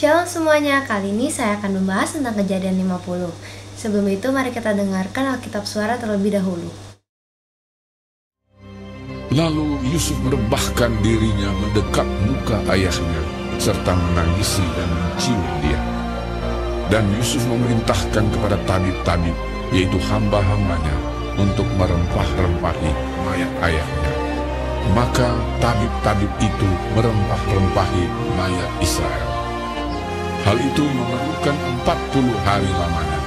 Shalom semuanya, kali ini saya akan membahas tentang Kejadian 50. Sebelum itu mari kita dengarkan Alkitab Suara terlebih dahulu. Lalu Yusuf merebahkan dirinya mendekat muka ayahnya, serta menangisi dan mencium dia. Dan Yusuf memerintahkan kepada tabib-tabib, yaitu hamba-hambanya, untuk merempah-rempahi mayat ayahnya. Maka tabib-tabib itu merempah-rempahi mayat Israel. Hal itu memerlukan 40 hari lamanya,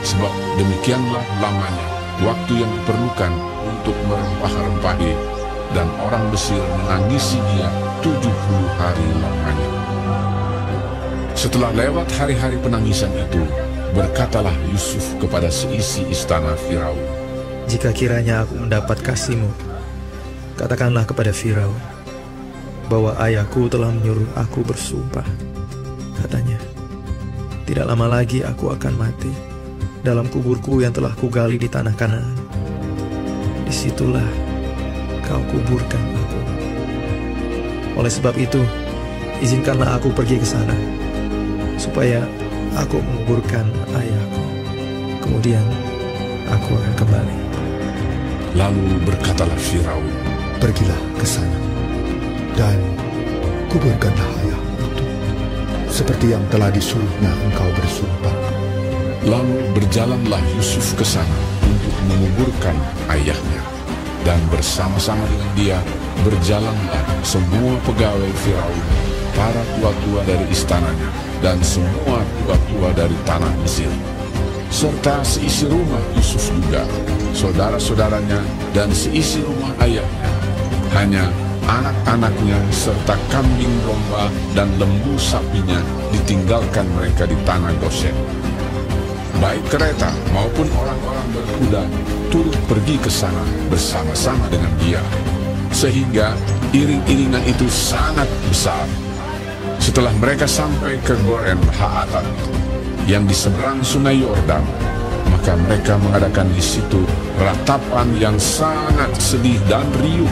sebab demikianlah lamanya waktu yang diperlukan untuk merempah-rempahi, dan orang Mesir menangisi dia 70 hari lamanya. Setelah lewat hari-hari penangisan itu, berkatalah Yusuf kepada seisi istana Firaun, "Jika kiranya aku mendapat kasih-Mu, katakanlah kepada Firaun bahwa ayahku telah menyuruh aku bersumpah. Katanya, tidak lama lagi aku akan mati dalam kuburku yang telah kugali di tanah Kanaan. Disitulah kau kuburkan aku. Oleh sebab itu, izinkanlah aku pergi ke sana, supaya aku menguburkan ayahku. Kemudian aku akan kembali." Lalu berkatalah Firaun, "Pergilah ke sana, dan kuburkanlah ayahmu itu, seperti yang telah disuruhnya engkau bersumpah." Lalu berjalanlah Yusuf ke sana untuk menguburkan ayahnya, dan bersama-sama dengan dia berjalanlah semua pegawai Firaun, para tua-tua dari istananya, dan semua tua-tua dari tanah Mesir, serta seisi rumah Yusuf juga, saudara-saudaranya, dan seisi rumah ayahnya. Hanya anak-anaknya serta kambing domba dan lembu sapinya ditinggalkan mereka di tanah Goshen. Baik kereta maupun orang-orang berkuda turut pergi ke sana bersama-sama dengan dia, sehingga iring-iringan itu sangat besar. Setelah mereka sampai ke Goren Haatat yang di seberang sungai Yordan, maka mereka mengadakan di situ ratapan yang sangat sedih dan riuh,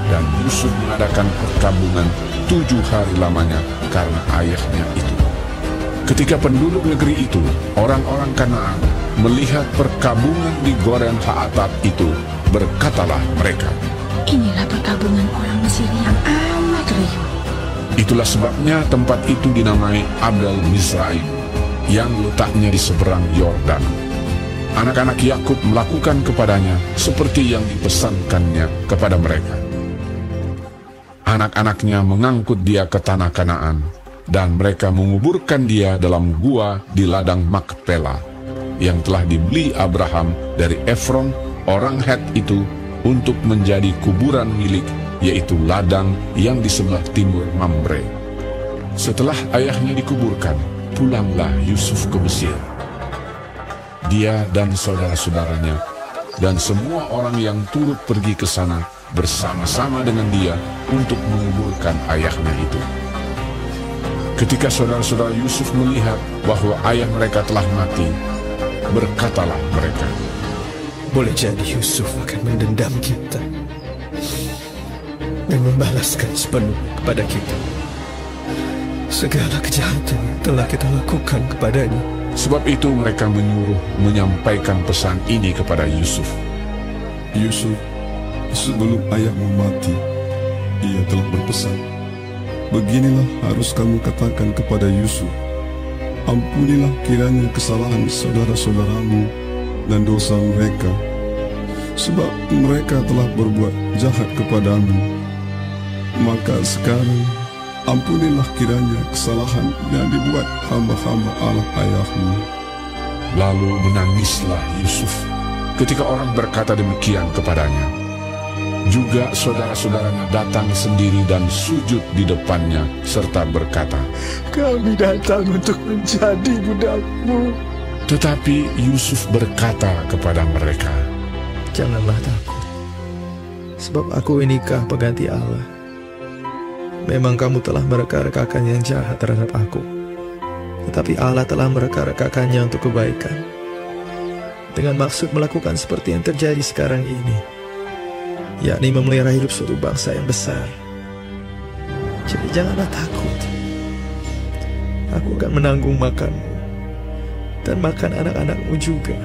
dan Yusuf mengadakan perkabungan 7 hari lamanya karena ayahnya itu. Ketika penduduk negeri itu, orang-orang Kanaan, melihat perkabungan di Goren Haatat itu, berkatalah mereka, "Inilah perkabungan orang Mesir yang amat riuh." Itulah sebabnya tempat itu dinamai Abdel Mizraim, yang letaknya di seberang Yordan. Anak-anak Yakub melakukan kepadanya seperti yang dipesankannya kepada mereka. Anak-anaknya mengangkut dia ke tanah Kanaan, dan mereka menguburkan dia dalam gua di ladang Makpela, yang telah dibeli Abraham dari Efron, orang Het itu, untuk menjadi kuburan milik, yaitu ladang yang di sebelah timur Mamre. Setelah ayahnya dikuburkan, pulanglah Yusuf ke Mesir. Dia dan saudara-saudaranya, dan semua orang yang turut pergi ke sana bersama-sama dengan dia untuk menguburkan ayahnya itu. Ketika saudara-saudara Yusuf melihat bahwa ayah mereka telah mati, berkatalah mereka, Boleh jadi Yusuf akan mendendam kita dan membalaskan sepenuhnya kepada kita segala kejahatan yang telah kita lakukan kepadanya. Sebab itu mereka menyuruh menyampaikan pesan ini kepada Yusuf. "Yusuf, sebelum ayahmu mati, ia telah berpesan, beginilah harus kamu katakan kepada Yusuf, ampunilah kiranya kesalahan saudara-saudaramu dan dosa mereka, sebab mereka telah berbuat jahat kepadamu. Maka sekarang ampunilah kiranya kesalahan yang dibuat hamba-hamba Allah ayahmu." Lalu menangislah Yusuf ketika orang berkata demikian kepadanya. Juga saudara-saudaranya datang sendiri dan sujud di depannya, serta berkata, "Kami datang untuk menjadi budakmu." Tetapi Yusuf berkata kepada mereka, "Janganlah takut, sebab aku inikah pengganti Allah. Memang kamu telah mereka-rekakan yang jahat terhadap aku, tetapi Allah telah mereka-rekakannya untuk kebaikan, dengan maksud melakukan seperti yang terjadi sekarang ini, yakni memelihara hidup suatu bangsa yang besar. Jadi janganlah takut. aku akan menanggung makanmu dan makan anak-anakmu juga.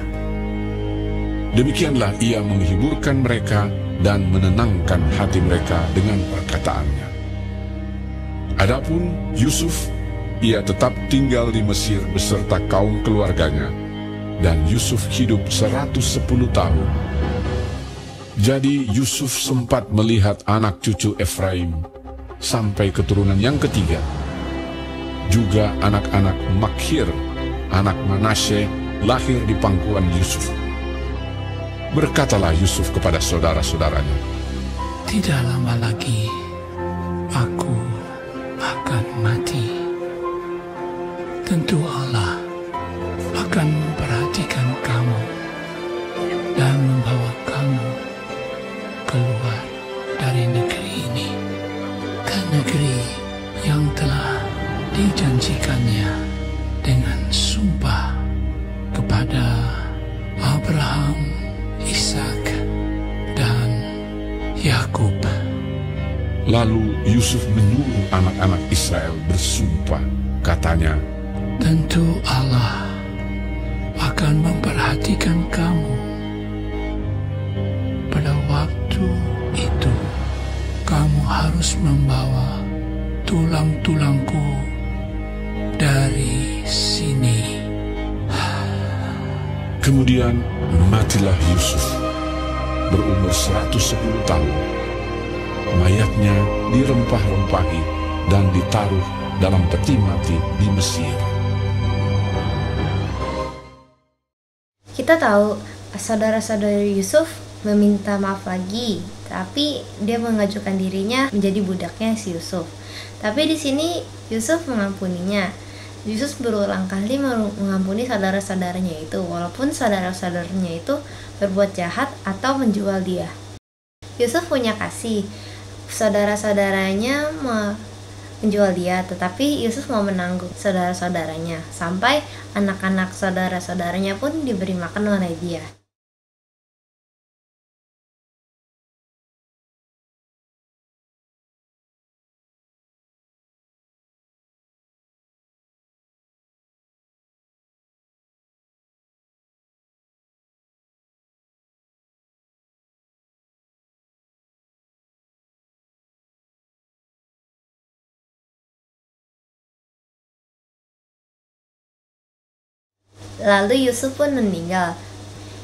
Demikianlah ia menghiburkan mereka dan menenangkan hati mereka dengan perkataannya. Adapun Yusuf, ia tetap tinggal di Mesir beserta kaum keluarganya, dan Yusuf hidup 110 tahun. Jadi Yusuf sempat melihat anak cucu Efraim sampai keturunan yang ketiga. Juga anak-anak Makhir, anak Manasye, lahir di pangkuan Yusuf. Berkatalah Yusuf kepada saudara-saudaranya, "Tidak lama lagi aku akan mati. Tentu Allah akan memperhatikan kamu dan membawa kamu keluar dari negeri ini ke negeri yang telah dijanjikannya dengan sumpah kepada Abraham, Ishak, dan Yakub." Lalu Yusuf menyuruh anak-anak Israel bersumpah, katanya, "Tentu Allah akan memperhatikan kamu. Pada waktu itu, kamu harus membawa tulang-tulangku dari sini." Kemudian matilah Yusuf, berumur 110 tahun. Mayatnya dirempah-rempahi dan ditaruh dalam peti mati di Mesir. Kita tahu saudara-saudari Yusuf meminta maaf lagi, tapi dia mengajukan dirinya menjadi budaknya si Yusuf. Tapi di sini Yusuf mengampuninya. Yusuf berulang kali mengampuni saudara-saudaranya itu, walaupun saudara-saudaranya itu berbuat jahat atau menjual dia. Yusuf punya kasih, saudara-saudaranya menjual dia, tetapi Yusuf mau menanggung saudara-saudaranya, sampai anak-anak saudara-saudaranya pun diberi makan oleh dia. Lalu Yusuf pun meninggal,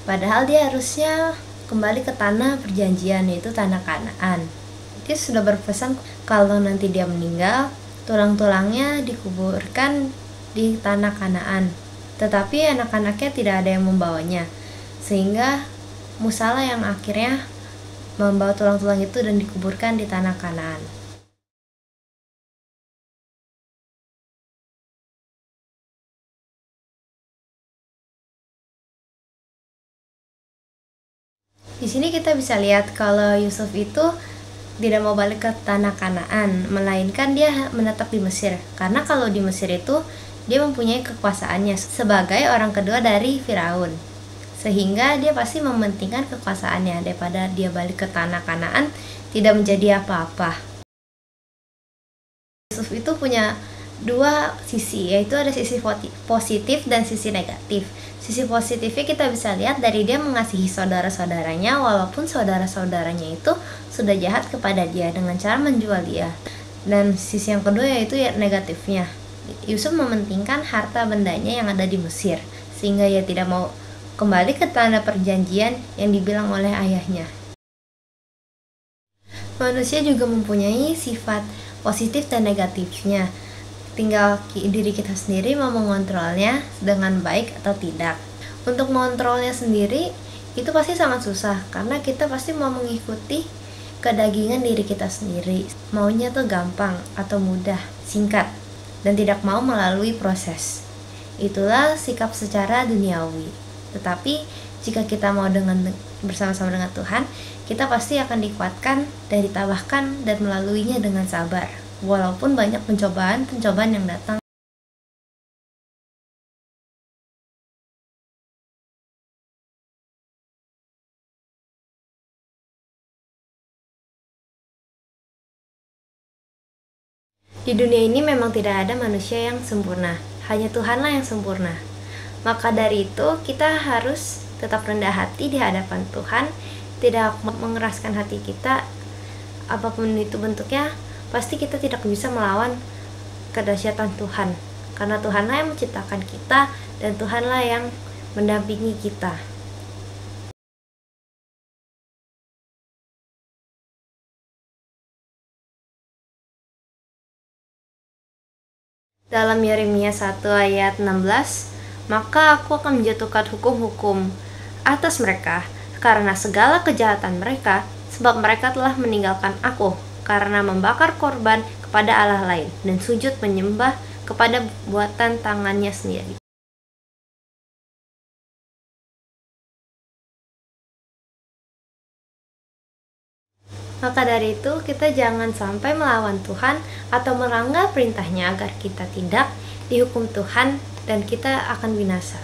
padahal dia harusnya kembali ke tanah perjanjian, yaitu tanah Kanaan. Dia sudah berpesan kalau nanti dia meninggal, tulang-tulangnya dikuburkan di tanah Kanaan. Tetapi anak-anaknya tidak ada yang membawanya, sehingga Musalah yang akhirnya membawa tulang-tulang itu dan dikuburkan di tanah Kanaan. Di sini kita bisa lihat kalau Yusuf itu tidak mau balik ke tanah Kanaan, melainkan dia menetap di Mesir. Karena kalau di Mesir itu dia mempunyai kekuasaannya sebagai orang kedua dari Firaun. Sehingga dia pasti mementingkan kekuasaannya daripada dia balik ke tanah Kanaan tidak menjadi apa-apa. Yusuf itu punya dua sisi, yaitu ada sisi positif dan sisi negatif. Sisi positifnya kita bisa lihat dari dia mengasihi saudara-saudaranya, walaupun saudara-saudaranya itu sudah jahat kepada dia dengan cara menjual dia. Dan sisi yang kedua yaitu negatifnya, Yusuf mementingkan harta bendanya yang ada di Mesir, sehingga ia tidak mau kembali ke tanah perjanjian yang dibilang oleh ayahnya. Manusia juga mempunyai sifat positif dan negatifnya. Tinggal diri kita sendiri mau mengontrolnya dengan baik atau tidak. Untuk mengontrolnya sendiri itu pasti sangat susah, karena kita pasti mau mengikuti kedagingan diri kita sendiri. Maunya tuh gampang atau mudah, singkat, dan tidak mau melalui proses. Itulah sikap secara duniawi. Tetapi jika kita mau bersama-sama dengan Tuhan, kita pasti akan dikuatkan dan ditabahkan dan melaluinya dengan sabar. Walaupun banyak pencobaan yang datang. Di dunia ini memang tidak ada manusia yang sempurna, hanya Tuhanlah yang sempurna. Maka dari itu kita harus tetap rendah hati di hadapan Tuhan, tidak mengeraskan hati kita. Apapun itu bentuknya, pasti kita tidak bisa melawan kedahsyatan Tuhan, karena Tuhanlah yang menciptakan kita dan Tuhanlah yang mendampingi kita. Dalam Yeremia 1 ayat 16, maka aku akan menjatuhkan hukum-hukum atas mereka karena segala kejahatan mereka, sebab mereka telah meninggalkan aku karena membakar korban kepada Allah lain dan sujud menyembah kepada buatan tangannya sendiri. Maka dari itu kita jangan sampai melawan Tuhan atau melanggar perintahnya agar kita tidak dihukum Tuhan dan kita akan binasa.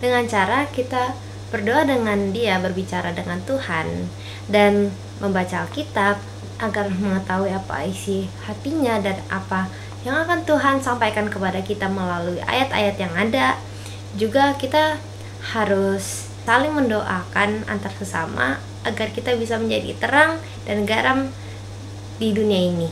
Dengan cara kita berdoa dengan Dia, berbicara dengan Tuhan, dan membaca Alkitab agar mengetahui apa isi hatinya dan apa yang akan Tuhan sampaikan kepada kita melalui ayat-ayat yang ada. Juga kita harus saling mendoakan antar sesama agar kita bisa menjadi terang dan garam di dunia ini.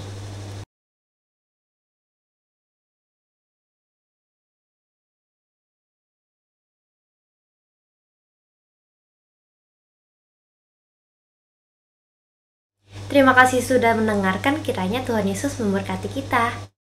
Terima kasih sudah mendengarkan, kiranya Tuhan Yesus memberkati kita.